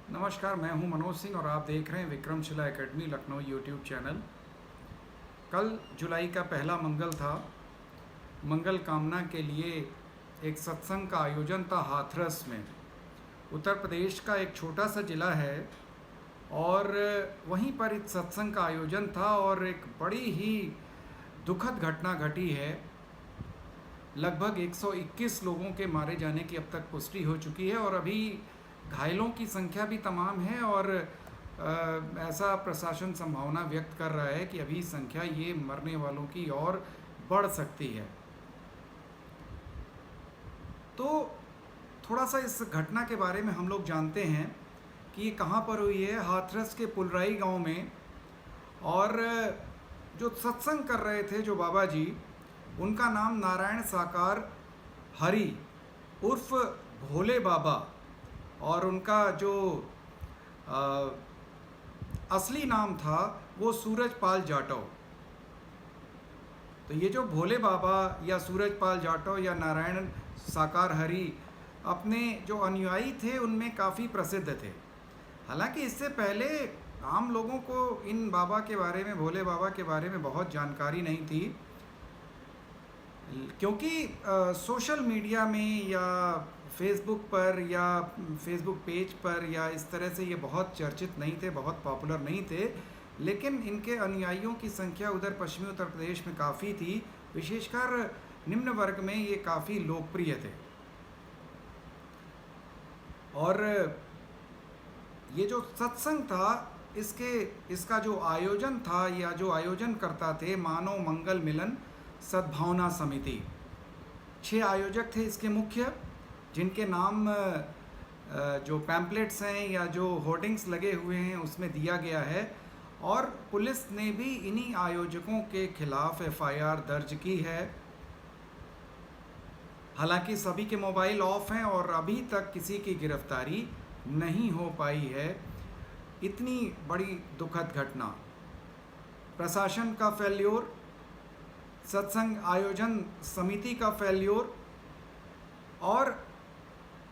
नमस्कार, मैं हूं मनोज सिंह और आप देख रहे हैं Vikramshila academy Lucknow YouTube channel. कल जुलाई का पहला मंगल था। मंगल कामना के लिए एक सत्संग का आयोजन था हाथरस में। उत्तर प्रदेश का एक छोटा सा ज़िला है और वहीं पर इस सत्संग का आयोजन था और एक बड़ी ही दुखद घटना घटी है। लगभग 121 लोगों के मारे जाने की अब तक पुष्टि हो चुकी है और अभी घायलों की संख्या भी तमाम है और ऐसा प्रशासन संभावना व्यक्त कर रहा है कि अभी संख्या ये मरने वालों की और बढ़ सकती है। तो थोड़ा सा इस घटना के बारे में हम लोग जानते हैं कि ये कहाँ पर हुई है। हाथरस के पुलराई गांव में। और जो सत्संग कर रहे थे जो बाबा जी, उनका नाम नारायण साकार हरि उर्फ भोले बाबा, और उनका जो असली नाम था वो सूरजपाल जाटव। तो ये जो भोले बाबा या सूरजपाल जाटव या नारायण साकार हरि अपने जो अनुयायी थे उनमें काफ़ी प्रसिद्ध थे। हालांकि इससे पहले आम लोगों को इन बाबा के बारे में, भोले बाबा के बारे में बहुत जानकारी नहीं थी, क्योंकि सोशल मीडिया में या फेसबुक पर या फेसबुक पेज पर या इस तरह से ये बहुत चर्चित नहीं थे, बहुत पॉपुलर नहीं थे। लेकिन इनके अनुयायियों की संख्या उधर पश्चिमी उत्तर प्रदेश में काफ़ी थी, विशेषकर निम्न वर्ग में ये काफ़ी लोकप्रिय थे। और ये जो सत्संग था, इसका जो आयोजन था या जो आयोजन करता थे मानव मंगल मिलन सद्भावना समिति। 6 आयोजक थे इसके मुख्य, जिनके नाम जो पैम्पलेट्स हैं या जो होर्डिंग्स लगे हुए हैं उसमें दिया गया है। और पुलिस ने भी इन्हीं आयोजकों के खिलाफ एफआईआर दर्ज की है। हालांकि सभी के मोबाइल ऑफ हैं और अभी तक किसी की गिरफ्तारी नहीं हो पाई है। इतनी बड़ी दुखद घटना, प्रशासन का फेल्योर, सत्संग आयोजन समिति का फेल्योर, और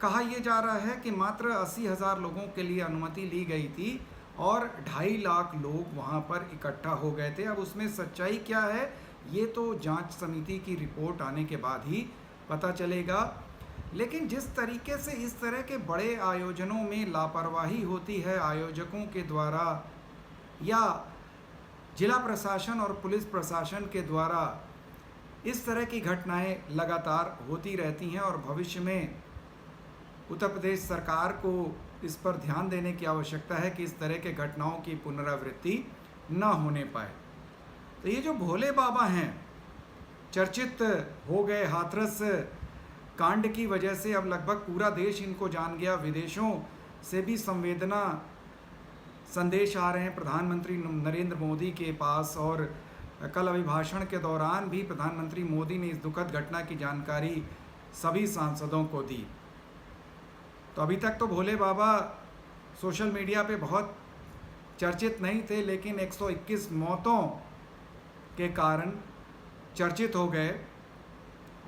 कहा यह जा रहा है कि मात्र 80,000 लोगों के लिए अनुमति ली गई थी और 2.5 लाख लोग वहां पर इकट्ठा हो गए थे। अब उसमें सच्चाई क्या है ये तो जांच समिति की रिपोर्ट आने के बाद ही पता चलेगा। लेकिन जिस तरीके से इस तरह के बड़े आयोजनों में लापरवाही होती है आयोजकों के द्वारा या जिला प्रशासन और पुलिस प्रशासन के द्वारा, इस तरह की घटनाएं लगातार होती रहती हैं और भविष्य में उत्तर प्रदेश सरकार को इस पर ध्यान देने की आवश्यकता है कि इस तरह के घटनाओं की पुनरावृत्ति न होने पाए। तो ये जो भोले बाबा हैं, चर्चित हो गए हाथरस कांड की वजह से। अब लगभग पूरा देश इनको जान गया, विदेशों से भी संवेदना संदेश आ रहे हैं प्रधानमंत्री नरेंद्र मोदी के पास। और कल अभिभाषण के दौरान भी प्रधानमंत्री मोदी ने इस दुखद घटना की जानकारी सभी सांसदों को दी। तो अभी तक तो भोले बाबा सोशल मीडिया पे बहुत चर्चित नहीं थे, लेकिन 121 मौतों के कारण चर्चित हो गए।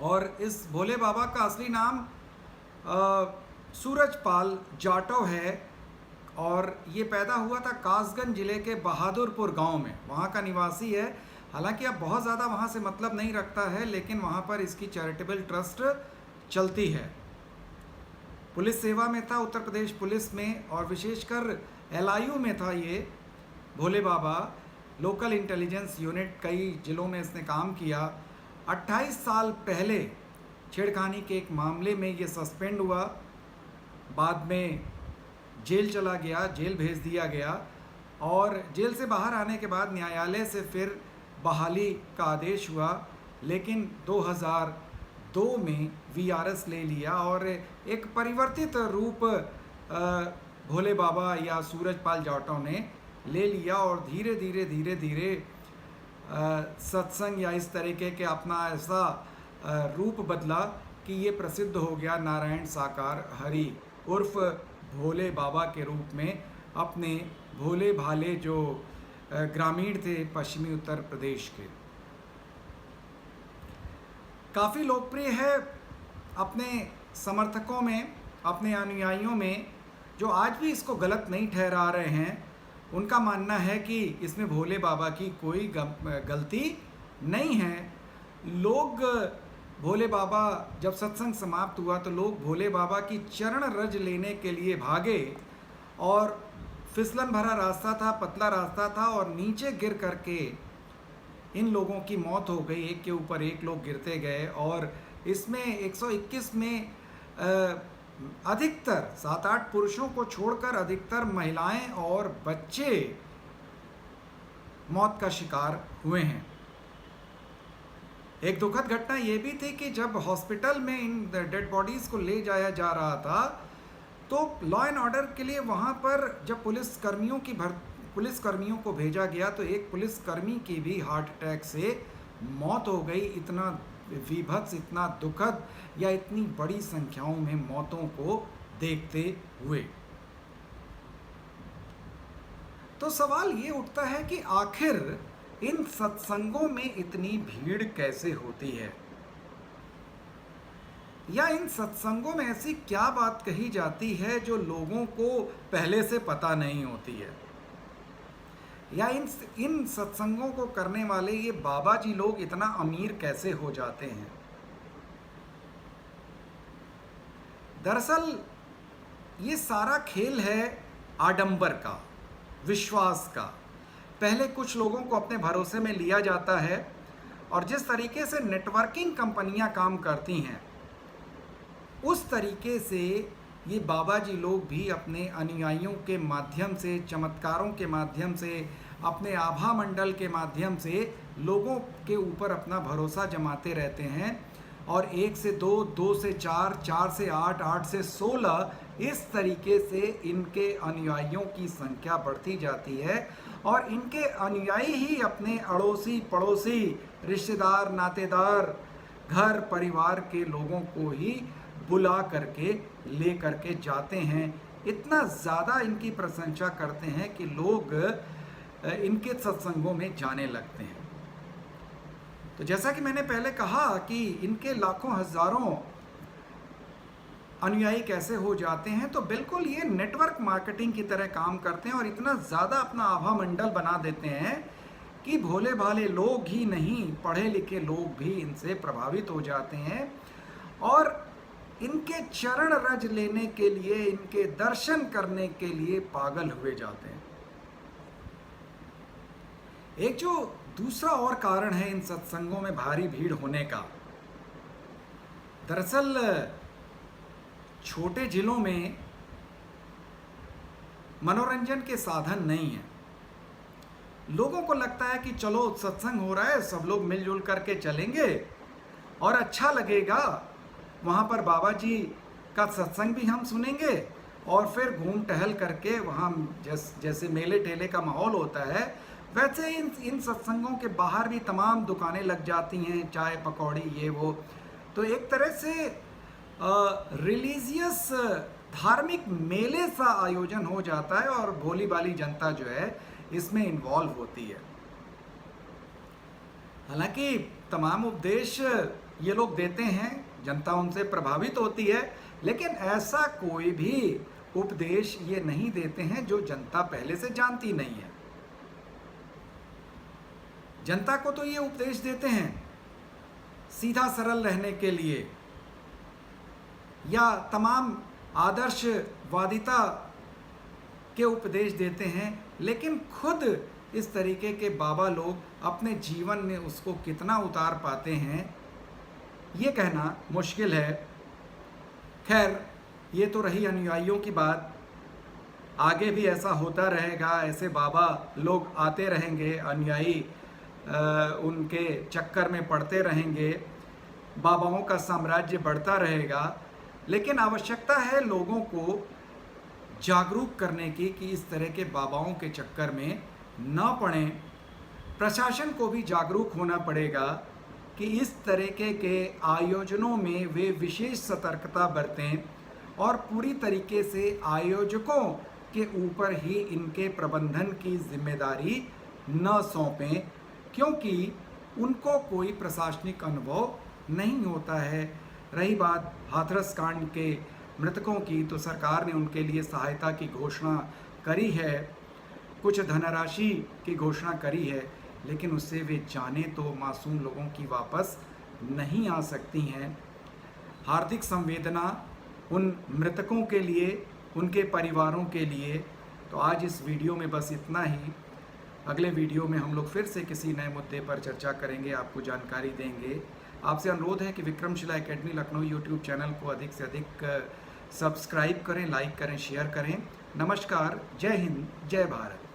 और इस भोले बाबा का असली नाम सूरजपाल जाटव है और ये पैदा हुआ था कासगंज जिले के बहादुरपुर गांव में, वहाँ का निवासी है। हालांकि अब बहुत ज़्यादा वहाँ से मतलब नहीं रखता है, लेकिन वहाँ पर इसकी चैरिटेबल ट्रस्ट चलती है। पुलिस सेवा में था उत्तर प्रदेश पुलिस में, और विशेषकर एलआईयू में था ये भोले बाबा। लोकल इंटेलिजेंस यूनिट कई ज़िलों में इसने काम किया। 28 साल पहले छेड़खानी के एक मामले में ये सस्पेंड हुआ, बाद में जेल चला गया, जेल भेज दिया गया, और जेल से बाहर आने के बाद न्यायालय से फिर बहाली का आदेश हुआ। लेकिन 2002 में वीआरएस ले लिया और एक परिवर्तित रूप भोले बाबा या सूरजपाल जाटव ने ले लिया और धीरे धीरे सत्संग या इस तरीके के अपना ऐसा रूप बदला कि ये प्रसिद्ध हो गया नारायण साकार हरि उर्फ भोले बाबा के रूप में। अपने भोले भाले जो ग्रामीण थे पश्चिमी उत्तर प्रदेश के, काफ़ी लोकप्रिय है अपने समर्थकों में, अपने अनुयायियों में। जो आज भी इसको गलत नहीं ठहरा रहे हैं, उनका मानना है कि इसमें भोले बाबा की कोई गलती नहीं है। लोग भोले बाबा, जब सत्संग समाप्त हुआ तो लोग भोले बाबा की चरण रज लेने के लिए भागे, और फिसलन भरा रास्ता था, पतला रास्ता था, और नीचे गिर करके इन लोगों की मौत हो गई। एक के ऊपर एक लोग गिरते गए, और इसमें 121 में अधिकतर 7-8 पुरुषों को छोड़कर अधिकतर महिलाएं और बच्चे मौत का शिकार हुए हैं। एक दुखद घटना ये भी थी कि जब हॉस्पिटल में इन डेड बॉडीज को ले जाया जा रहा था, तो लॉ एंड ऑर्डर के लिए वहाँ पर जब पुलिसकर्मियों को भेजा गया, तो एक पुलिसकर्मी की भी हार्ट अटैक से मौत हो गई। इतना विभत्स, इतना दुखद, या इतनी बड़ी संख्याओं में मौतों को देखते हुए। तो सवाल ये उठता है कि आखिर इन सत्संगों में इतनी भीड़ कैसे होती है, या इन सत्संगों में ऐसी क्या बात कही जाती है जो लोगों को पहले से पता नहीं होती है, या इन सत्संगों को करने वाले ये बाबा जी लोग इतना अमीर कैसे हो जाते हैं। दरअसल ये सारा खेल है आडंबर का, विश्वास का। पहले कुछ लोगों को अपने भरोसे में लिया जाता है, और जिस तरीके से नेटवर्किंग कंपनियां काम करती हैं, उस तरीके से ये बाबा जी लोग भी अपने अनुयायियों के माध्यम से, चमत्कारों के माध्यम से, अपने आभा मंडल के माध्यम से लोगों के ऊपर अपना भरोसा जमाते रहते हैं। और 1 से 2, 2 से 4, 4 से 8, 8 से 16, इस तरीके से इनके अनुयायियों की संख्या बढ़ती जाती है, और इनके अनुयायी ही अपने अड़ोसी पड़ोसी, रिश्तेदार, नातेदार, घर परिवार के लोगों को ही बुला करके ले करके जाते हैं। इतना ज़्यादा इनकी प्रशंसा करते हैं कि लोग इनके सत्संगों में जाने लगते हैं। तो जैसा कि मैंने पहले कहा कि इनके लाखों हजारों अनुयायी कैसे हो जाते हैं, तो बिल्कुल ये नेटवर्क मार्केटिंग की तरह काम करते हैं, और इतना ज़्यादा अपना आभा मंडल बना देते हैं कि भोले भाले लोग ही नहीं, पढ़े लिखे लोग भी इनसे प्रभावित हो जाते हैं, और इनके चरण रज लेने के लिए, इनके दर्शन करने के लिए पागल हुए जाते हैं। एक जो दूसरा और कारण है इन सत्संगों में भारी भीड़ होने का, दरअसल छोटे जिलों में मनोरंजन के साधन नहीं है। लोगों को लगता है कि चलो सत्संग हो रहा है, सब लोग मिलजुल करके चलेंगे और अच्छा लगेगा, वहाँ पर बाबा जी का सत्संग भी हम सुनेंगे, और फिर घूम टहल करके वहाँ जैसे मेले ठेले का माहौल होता है, वैसे इन सत्संगों के बाहर भी तमाम दुकानें लग जाती हैं, चाय पकौड़ी ये वो। तो एक तरह से रिलीजियस, धार्मिक मेले सा आयोजन हो जाता है, और भोली भाली जनता जो है इसमें इन्वॉल्व होती है। हालांकि तमाम उपदेश ये लोग देते हैं, जनता उनसे प्रभावित होती है, लेकिन ऐसा कोई भी उपदेश ये नहीं देते हैं जो जनता पहले से जानती नहीं है। जनता को तो ये उपदेश देते हैं सीधा सरल रहने के लिए, या तमाम आदर्शवादिता के उपदेश देते हैं, लेकिन खुद इस तरीके के बाबा लोग अपने जीवन में उसको कितना उतार पाते हैं, ये कहना मुश्किल है। खैर, ये तो रही अनुयायियों की बात। आगे भी ऐसा होता रहेगा, ऐसे बाबा लोग आते रहेंगे, अनुयायी उनके चक्कर में पड़ते रहेंगे, बाबाओं का साम्राज्य बढ़ता रहेगा। लेकिन आवश्यकता है लोगों को जागरूक करने की कि इस तरह के बाबाओं के चक्कर में न पड़ें। प्रशासन को भी जागरूक होना पड़ेगा कि इस तरीके के आयोजनों में वे विशेष सतर्कता बरतें, और पूरी तरीके से आयोजकों के ऊपर ही इनके प्रबंधन की जिम्मेदारी न सौंपें, क्योंकि उनको कोई प्रशासनिक अनुभव नहीं होता है। रही बात हाथरस कांड के मृतकों की, तो सरकार ने उनके लिए सहायता की घोषणा करी है, कुछ धनराशि की घोषणा करी है, लेकिन उससे वे जाने तो मासूम लोगों की वापस नहीं आ सकती हैं। हार्दिक संवेदना उन मृतकों के लिए, उनके परिवारों के लिए। तो आज इस वीडियो में बस इतना ही। अगले वीडियो में हम लोग फिर से किसी नए मुद्दे पर चर्चा करेंगे, आपको जानकारी देंगे। आपसे अनुरोध है कि Vikramshila academy Lucknow YouTube channel को अधिक से अधिक सब्सक्राइब करें, लाइक करें, शेयर करें। नमस्कार, जय हिंद, जय भारत।